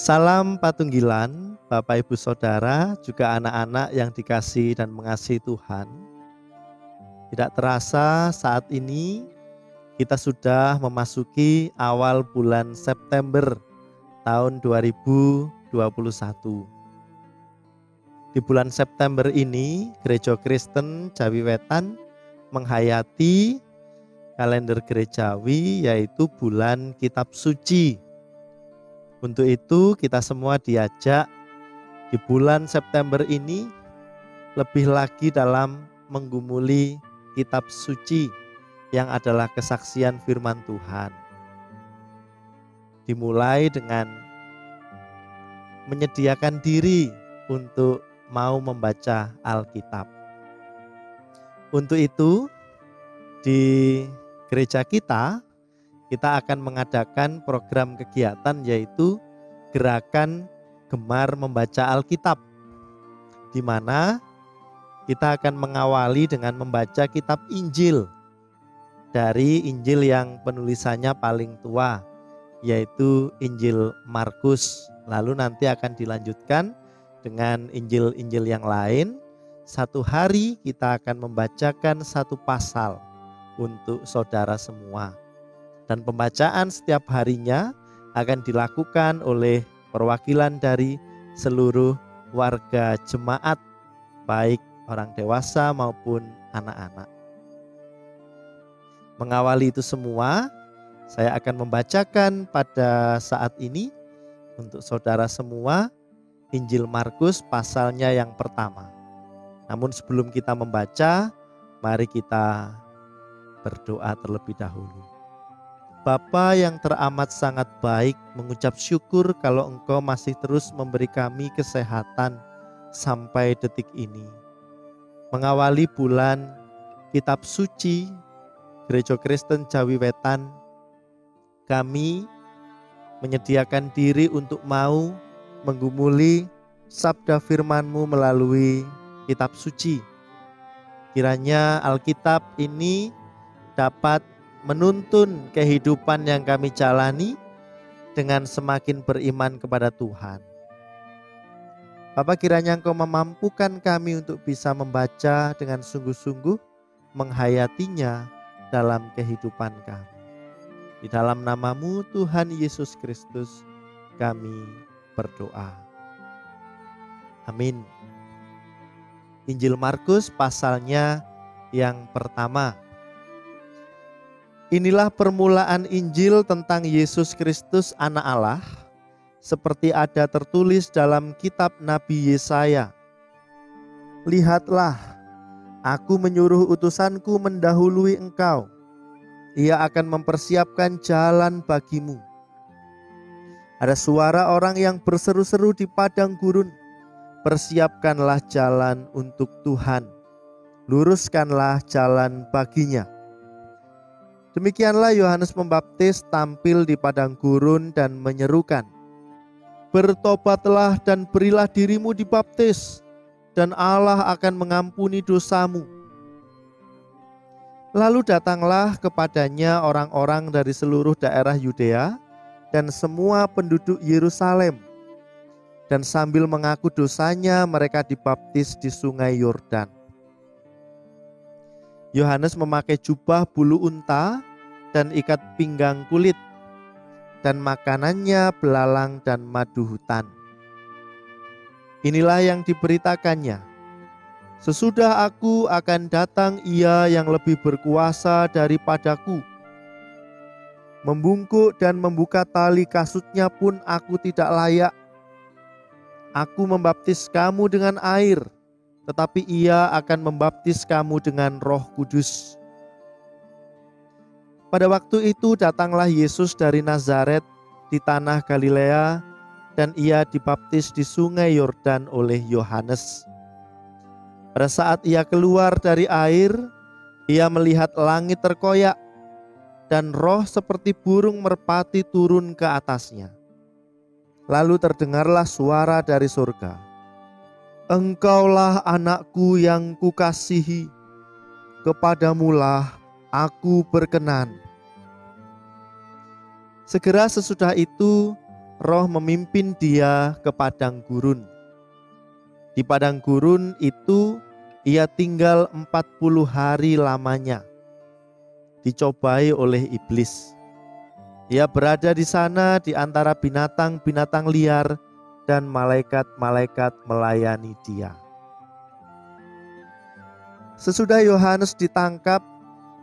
Salam Patunggilan, Bapak Ibu Saudara, juga anak-anak yang dikasihi dan mengasihi Tuhan. Tidak terasa saat ini kita sudah memasuki awal bulan September tahun 2021. Di bulan September ini, Gereja Kristen Jawi Wetan menghayati kalender gerejawi yaitu bulan Kitab Suci. Untuk itu kita semua diajak di bulan September ini lebih lagi dalam menggumuli kitab suci yang adalah kesaksian firman Tuhan. Dimulai dengan menyediakan diri untuk mau membaca Alkitab. Untuk itu di gereja kita akan mengadakan program kegiatan yaitu gerakan gemar membaca Alkitab, di mana kita akan mengawali dengan membaca kitab Injil dari Injil yang penulisannya paling tua, yaitu Injil Markus. Lalu nanti akan dilanjutkan dengan Injil-Injil yang lain. Satu hari kita akan membacakan satu pasal untuk saudara semua. Dan pembacaan setiap harinya akan dilakukan oleh perwakilan dari seluruh warga jemaat, baik orang dewasa maupun anak-anak. Mengawali itu semua, saya akan membacakan pada saat ini untuk saudara semua Injil Markus pasalnya yang pertama. Namun sebelum kita membaca, mari kita berdoa terlebih dahulu. Bapa yang teramat sangat baik, mengucap syukur kalau Engkau masih terus memberi kami kesehatan sampai detik ini. Mengawali bulan Kitab Suci Gereja Kristen Jawi Wetan, kami menyediakan diri untuk mau menggumuli sabda firman-Mu melalui Kitab Suci. Kiranya Alkitab ini dapat menuntun kehidupan yang kami jalani dengan semakin beriman kepada Tuhan. Bapa, kiranya Engkau memampukan kami untuk bisa membaca dengan sungguh-sungguh, menghayatinya dalam kehidupan kami. Di dalam nama-Mu Tuhan Yesus Kristus kami berdoa. Amin. Injil Markus pasalnya yang pertama. Inilah permulaan Injil tentang Yesus Kristus Anak Allah, seperti ada tertulis dalam kitab Nabi Yesaya. Lihatlah, aku menyuruh utusanku mendahului engkau. Ia akan mempersiapkan jalan bagimu. Ada suara orang yang berseru-seru di padang gurun. Persiapkanlah jalan untuk Tuhan. Luruskanlah jalan baginya. Demikianlah Yohanes Pembaptis tampil di padang gurun dan menyerukan, bertobatlah dan berilah dirimu dibaptis, dan Allah akan mengampuni dosamu. Lalu datanglah kepadanya orang-orang dari seluruh daerah Yudea dan semua penduduk Yerusalem. Dan sambil mengaku dosanya mereka dibaptis di sungai Yordan. Yohanes memakai jubah bulu unta dan ikat pinggang kulit, dan makanannya belalang dan madu hutan. Inilah yang diberitakannya. Sesudah aku akan datang Ia yang lebih berkuasa daripadaku. Membungkuk dan membuka tali kasutnya pun aku tidak layak. Aku membaptis kamu dengan air, tetapi Ia akan membaptis kamu dengan Roh Kudus. Pada waktu itu datanglah Yesus dari Nazaret di tanah Galilea, dan Ia dibaptis di sungai Yordan oleh Yohanes. Pada saat Ia keluar dari air, Ia melihat langit terkoyak, dan roh seperti burung merpati turun ke atasnya. Lalu terdengarlah suara dari surga, Engkaulah anakku yang kukasihi, kepadamulah aku berkenan. Segera sesudah itu Roh memimpin dia ke padang gurun. Di padang gurun itu ia tinggal 40 hari lamanya, dicobai oleh iblis. Ia berada di sana di antara binatang-binatang liar dan malaikat-malaikat melayani dia. Sesudah Yohanes ditangkap,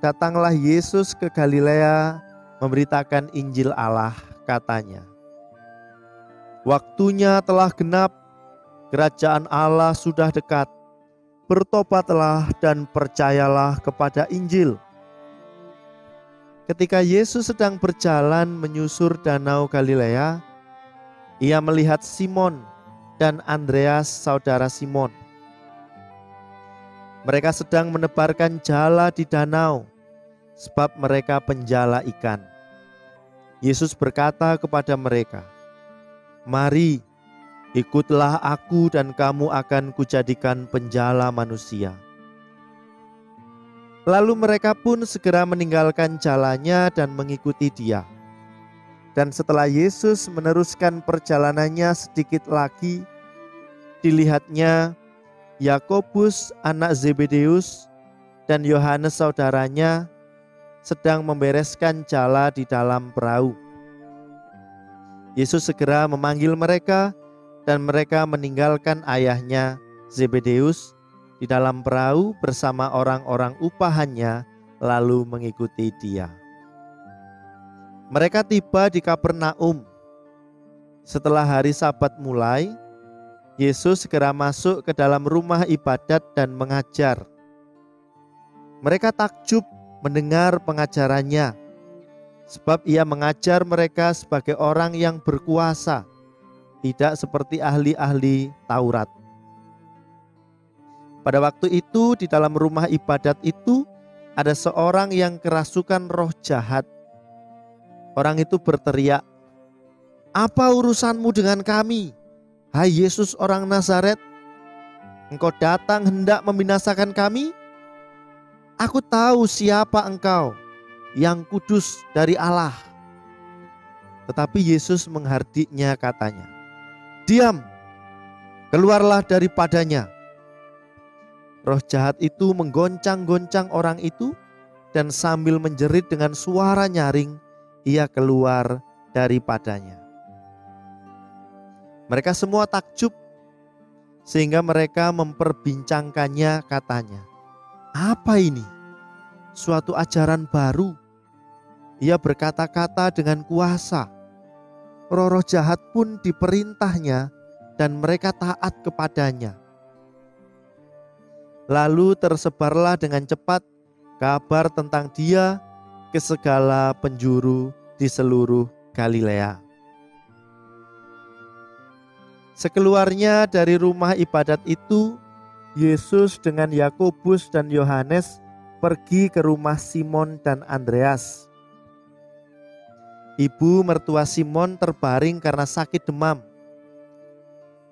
datanglah Yesus ke Galilea memberitakan Injil Allah, katanya, "Waktunya telah genap, kerajaan Allah sudah dekat. Bertobatlah dan percayalah kepada Injil." Ketika Yesus sedang berjalan menyusur danau Galilea, ia melihat Simon dan Andreas, saudara Simon. Mereka sedang menebarkan jala di danau, sebab mereka penjala ikan. Yesus berkata kepada mereka, "Mari, ikutlah aku dan kamu akan kujadikan penjala manusia." Lalu mereka pun segera meninggalkan jalannya dan mengikuti dia. Dan setelah Yesus meneruskan perjalanannya sedikit lagi, dilihatnya Yakobus anak Zebedeus dan Yohanes saudaranya sedang membereskan jala di dalam perahu. Yesus segera memanggil mereka dan mereka meninggalkan ayahnya Zebedeus di dalam perahu bersama orang-orang upahannya lalu mengikuti dia. Mereka tiba di Kapernaum. Setelah hari Sabat mulai, Yesus segera masuk ke dalam rumah ibadat dan mengajar. Mereka takjub mendengar pengajarannya, sebab ia mengajar mereka sebagai orang yang berkuasa, tidak seperti ahli-ahli Taurat. Pada waktu itu di dalam rumah ibadat itu ada seorang yang kerasukan roh jahat. Orang itu berteriak, "Apa urusanmu dengan kami, hai Yesus orang Nazaret? Engkau datang hendak membinasakan kami? Aku tahu siapa engkau, yang kudus dari Allah." Tetapi Yesus menghardiknya, katanya, "Diam, keluarlah daripadanya." Roh jahat itu menggoncang-goncang orang itu dan sambil menjerit dengan suara nyaring, ia keluar daripadanya. Mereka semua takjub sehingga mereka memperbincangkannya, katanya, "Apa ini? Suatu ajaran baru. Ia berkata-kata dengan kuasa. Roh-roh jahat pun diperintahnya dan mereka taat kepadanya." Lalu tersebarlah dengan cepat kabar tentang dia ke segala penjuru di seluruh Galilea. Sekeluarnya dari rumah ibadat itu, Yesus dengan Yakobus dan Yohanes pergi ke rumah Simon dan Andreas. Ibu mertua Simon terbaring karena sakit demam.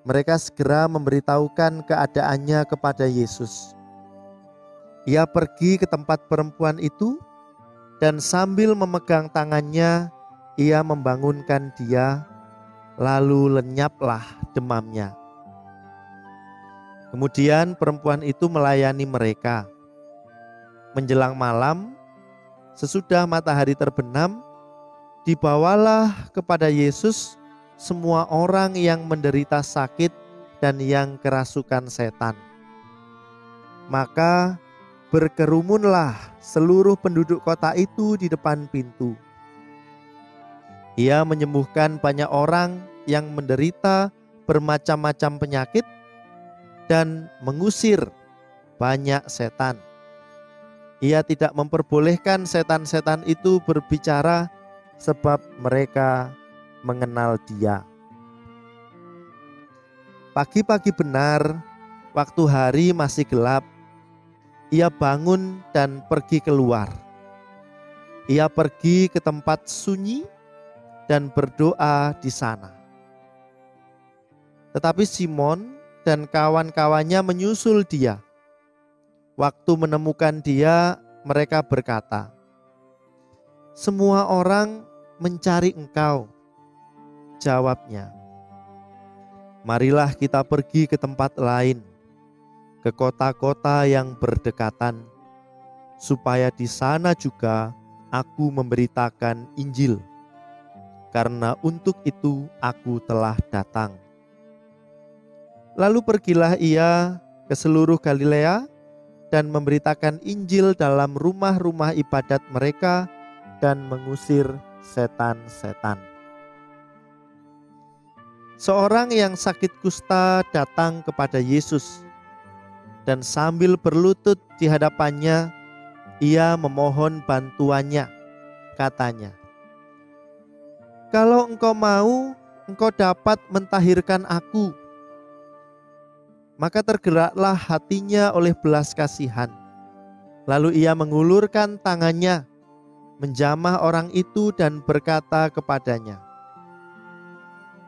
Mereka segera memberitahukan keadaannya kepada Yesus. Ia pergi ke tempat perempuan itu dan sambil memegang tangannya, ia membangunkan dia, lalu lenyaplah demamnya. Kemudian perempuan itu melayani mereka. Menjelang malam, sesudah matahari terbenam, dibawalah kepada Yesus semua orang yang menderita sakit dan yang kerasukan setan. Maka berkerumunlah seluruh penduduk kota itu di depan pintu. Ia menyembuhkan banyak orang yang menderita bermacam-macam penyakit dan mengusir banyak setan. Ia tidak memperbolehkan setan-setan itu berbicara sebab mereka mengenal dia. Pagi-pagi benar, waktu hari masih gelap, ia bangun dan pergi keluar. Ia pergi ke tempat sunyi dan berdoa di sana. Tetapi Simon dan kawan-kawannya menyusul dia. Waktu menemukan dia, mereka berkata, "Semua orang mencari engkau." jawabnya, "Marilah kita pergi ke tempat lain, ke kota-kota yang berdekatan, supaya di sana juga aku memberitakan Injil, karena untuk itu aku telah datang." Lalu pergilah ia ke seluruh Galilea dan memberitakan Injil dalam rumah-rumah ibadat mereka dan mengusir setan-setan. Seorang yang sakit kusta datang kepada Yesus, dan sambil berlutut di hadapannya, ia memohon bantuannya. Katanya, "Kalau engkau mau, engkau dapat mentahirkan aku." Maka tergeraklah hatinya oleh belas kasihan. Lalu ia mengulurkan tangannya, menjamah orang itu dan berkata kepadanya,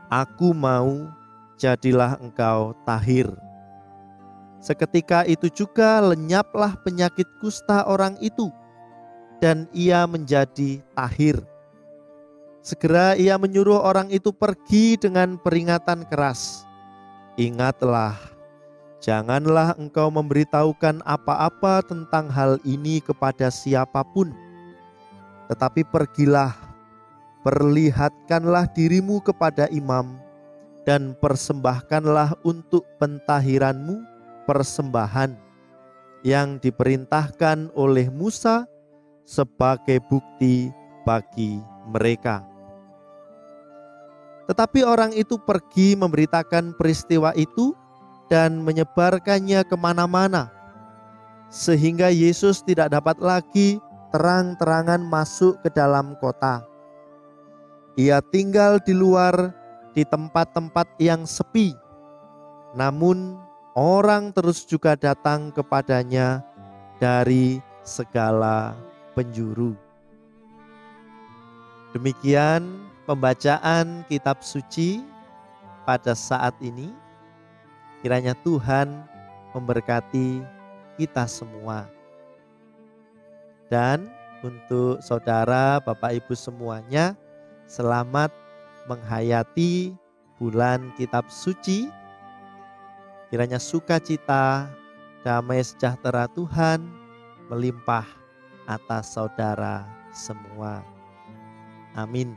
"Aku mau, jadilah engkau tahir." Seketika itu juga lenyaplah penyakit kusta orang itu, dan ia menjadi tahir. Segera ia menyuruh orang itu pergi dengan peringatan keras, "Ingatlah, janganlah engkau memberitahukan apa-apa tentang hal ini kepada siapapun, tetapi pergilah, perlihatkanlah dirimu kepada imam, dan persembahkanlah untuk pentahiranmu persembahan yang diperintahkan oleh Musa sebagai bukti bagi mereka." Tetapi orang itu pergi memberitakan peristiwa itu dan menyebarkannya kemana-mana, sehingga Yesus tidak dapat lagi terang-terangan masuk ke dalam kota. Ia tinggal di luar di tempat-tempat yang sepi, namun orang terus juga datang kepadanya dari segala penjuru. Demikian pembacaan kitab suci pada saat ini. Kiranya Tuhan memberkati kita semua. Dan untuk saudara, Bapak Ibu semuanya, selamat menghayati bulan kitab suci. Kiranya sukacita, damai sejahtera Tuhan melimpah atas saudara semua. Amin.